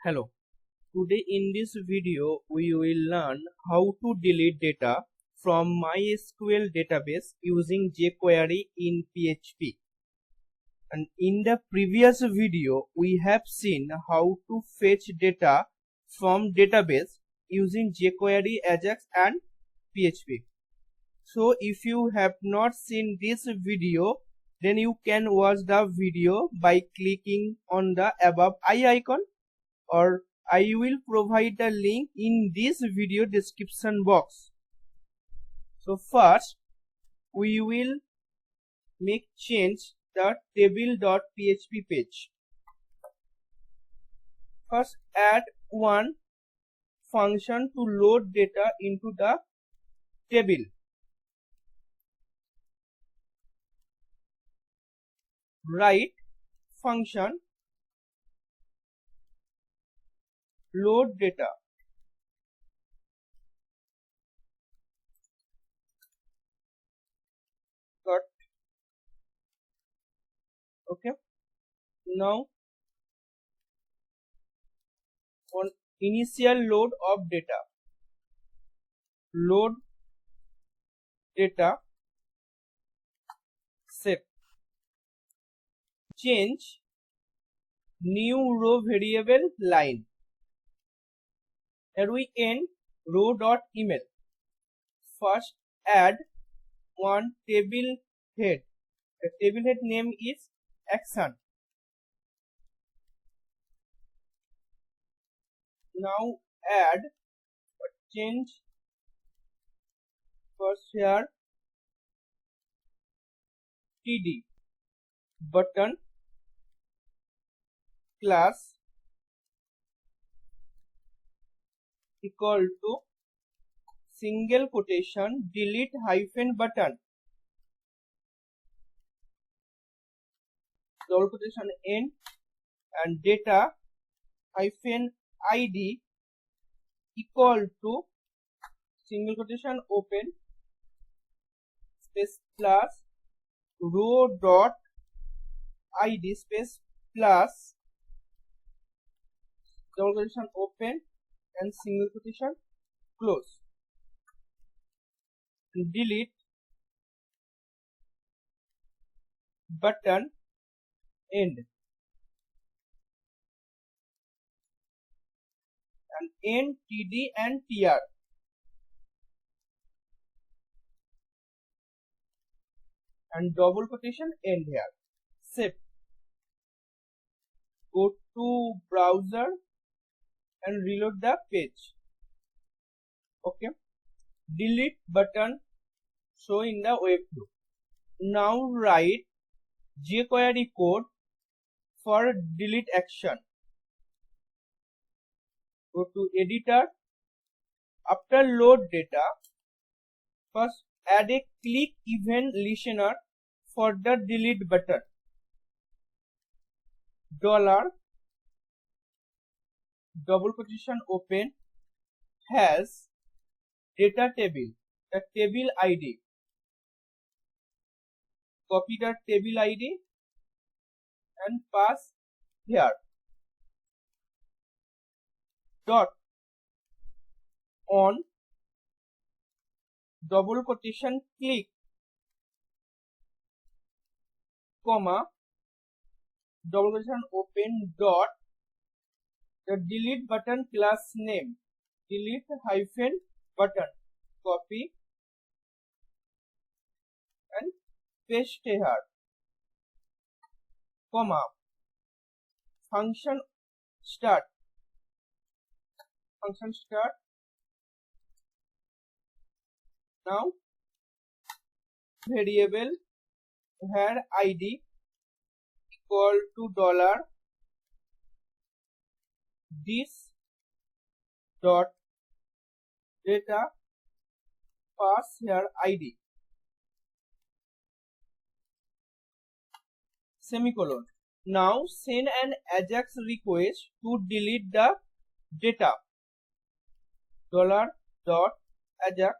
Hello. Today in this video we will learn how to delete data from MySQL database using jQuery in PHP. And in the previous video we have seen how to fetch data from database using jQuery, Ajax and PHP. So if you have not seen this video, then you can watch the video by clicking on the above I icon, or I will provide the link in this video description box. So first we will make change the table.php page. First add one function to load data into the table. Write function load data. Got. Okay. Now on initial load of data, load data set, change new row variable line. Here we end row.email. First add one table head. The table head name is action. Now add or change first here td button class equal to single quotation delete hyphen button double quotation end and data hyphen id equal to single quotation open space plus row dot id space plus double quotation open and single quotation close and delete button end and end td and tr and double quotation end here. Save. Go to browser and reload the page. Okay. Delete button show in the web view. Now write jQuery code for delete action. Go to editor. After load data, first add a click event listener for the delete button. Dollar double quotation open has data table, the table ID. Copy the table ID and pass here. Dot on double quotation click comma double quotation open dot the delete button class name delete hyphen button, copy and paste here, comma function start now variable where id equal to dollar this dot data pass here id semicolon. Now send an Ajax request to delete the data. Dollar dot Ajax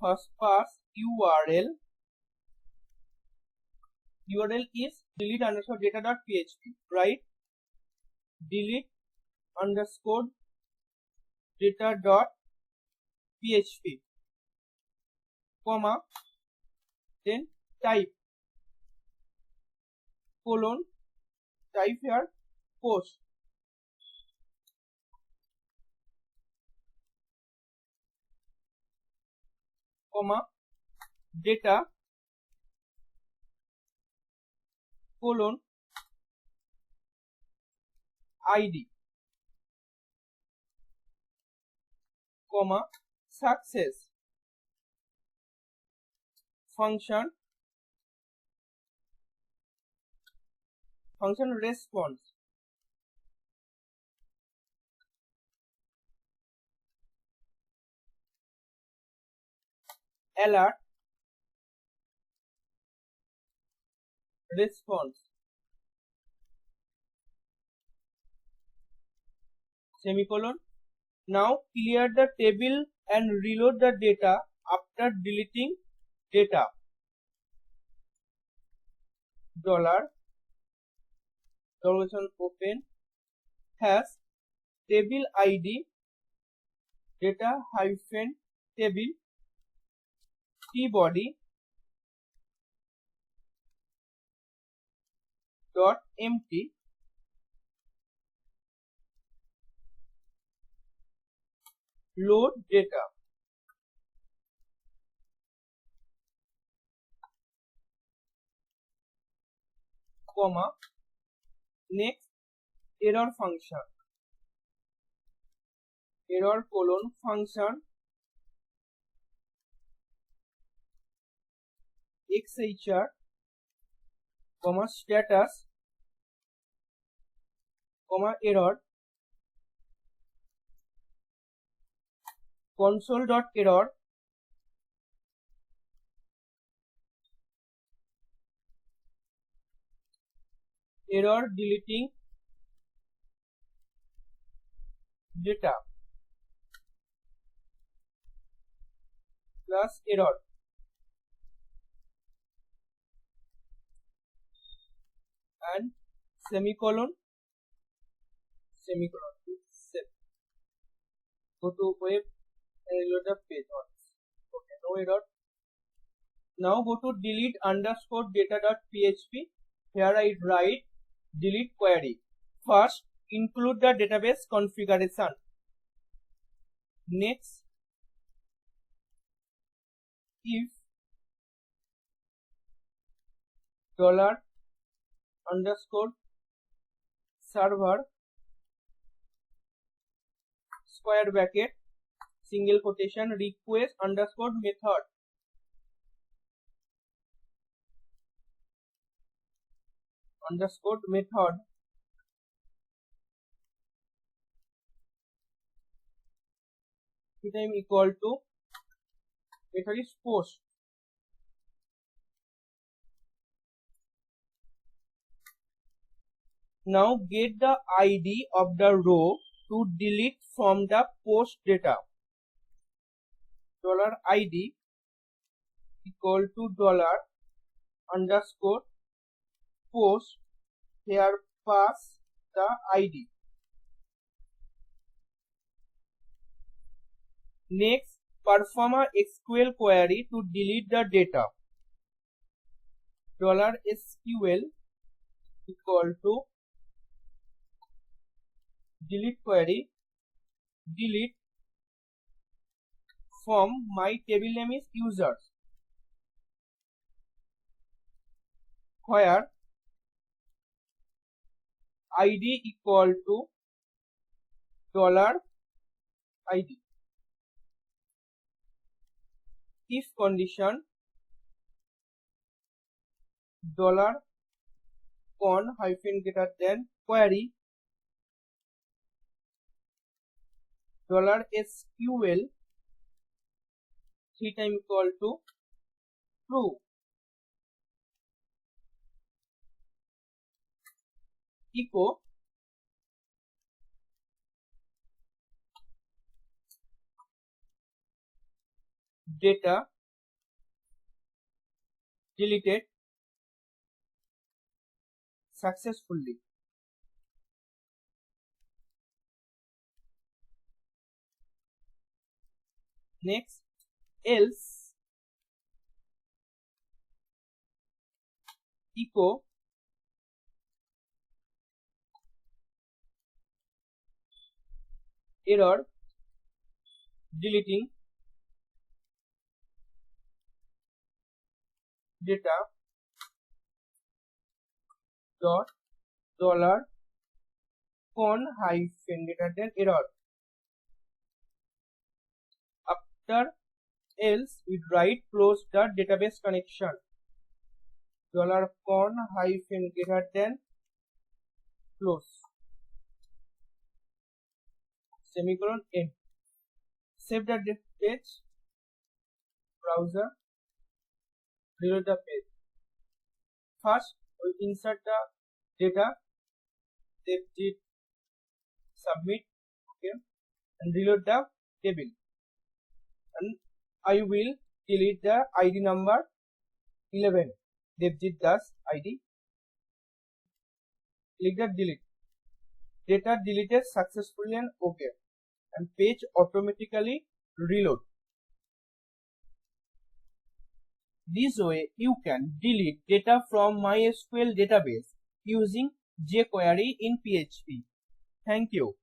first pass URL URL is delete underscore data.php, right? Delete underscore data.php, comma, then type colon, type here post, comma, data colon id, comma, success function response, alert response, semicolon. Now clear the table and reload the data after deleting data. Dollar open has table id data hyphen table tbody dot empty load data, comma, next error function, error colon function xhr, comma, status, comma, error console.error error deleting data plus error, and semicolon, go to web and reload the page once. Okay, no error. Now go to delete underscore data.php. Here I write delete query. First, include the database configuration. Next, if dollar underscore server square bracket single quotation request underscore method time equal to method is post. Now get the ID of the row to delete from the post data. $ID equal to dollar underscore post, here pass the ID. Next, perform a SQL query to delete the data. $SQL equal to delete query, delete from my table name is users, where ID equal to $ID. If condition $con hyphen greater than query $SQL 3 time equal to true, echo data deleted successfully. Next, else echo error deleting data dot dollar con hyphen greater than error. After else we write close the database connection dollar con hyphen greater than close semicolon end. Save the page, browser, reload the page. First we insert the data, save it, submit, okay, and reload the table, and I will delete the ID number 11 devjit das ID. Click the delete. Data deleted successfully and okay, and page automatically reload. This way you can delete data from MySQL database using jQuery in PHP. Thank you.